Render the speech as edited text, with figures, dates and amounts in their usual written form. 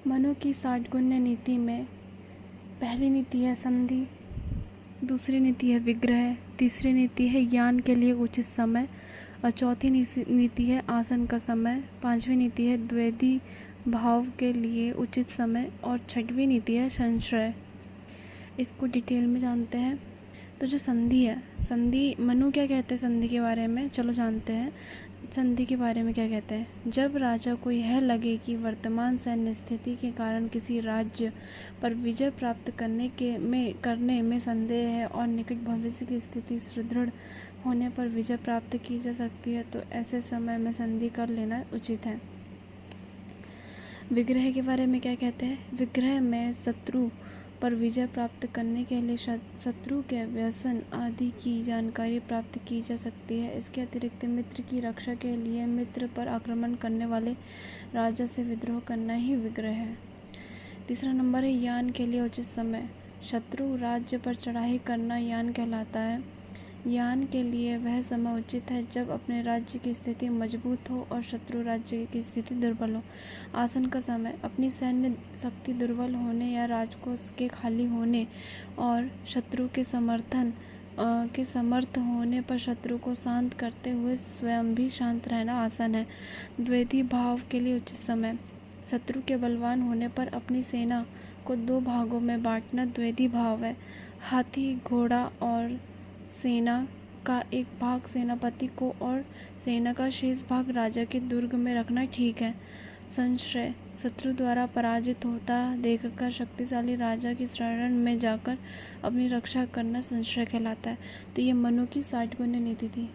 मनु की 60 गुण्य नीति में पहली नीति है संधि, दूसरी नीति है विग्रह, तीसरी नीति है यान के लिए उचित समय और चौथी नीति है आसन का समय, पांचवी नीति है द्वैधी भाव के लिए उचित समय और छठवीं नीति है संश्रय। इसको डिटेल में जानते हैं। तो जो संधि है, संधि मनु क्या कहते हैं संधि के बारे में, चलो जानते हैं संधि के बारे में क्या कहते हैं। जब राजा को यह लगे कि वर्तमान सैन्य स्थिति के कारण किसी राज्य पर विजय प्राप्त करने में संदेह है और निकट भविष्य की स्थिति सुदृढ़ होने पर विजय प्राप्त की जा सकती है, तो ऐसे समय में संधि कर लेना उचित है। विग्रह के बारे में क्या कहते हैं। विग्रह में शत्रु पर विजय प्राप्त करने के लिए शत्रु के व्यसन आदि की जानकारी प्राप्त की जा सकती है। इसके अतिरिक्त मित्र की रक्षा के लिए मित्र पर आक्रमण करने वाले राजा से विद्रोह करना ही विग्रह है। तीसरा नंबर है यान के लिए उचित समय। शत्रु राज्य पर चढ़ाई करना यान कहलाता है। यान के लिए वह समय उचित है जब अपने राज्य की स्थिति मजबूत हो और शत्रु राज्य की स्थिति दुर्बल हो। आसन का समय अपनी सैन्य शक्ति दुर्बल होने या राजकोष के खाली होने और शत्रु के समर्थ होने पर शत्रु को शांत करते हुए स्वयं भी शांत रहना आसन है। द्वैधी भाव के लिए उचित समय। शत्रु के बलवान होने पर अपनी सेना को 2 भागों में बांटना द्वैधी भाव है। हाथी, घोड़ा और सेना का एक भाग सेनापति को और सेना का शेष भाग राजा के दुर्ग में रखना ठीक है। संश्रय शत्रु द्वारा पराजित होता देखकर शक्तिशाली राजा की शरण में जाकर अपनी रक्षा करना संश्रय कहलाता है। तो ये मनु की 60 गुण्य नीति थी।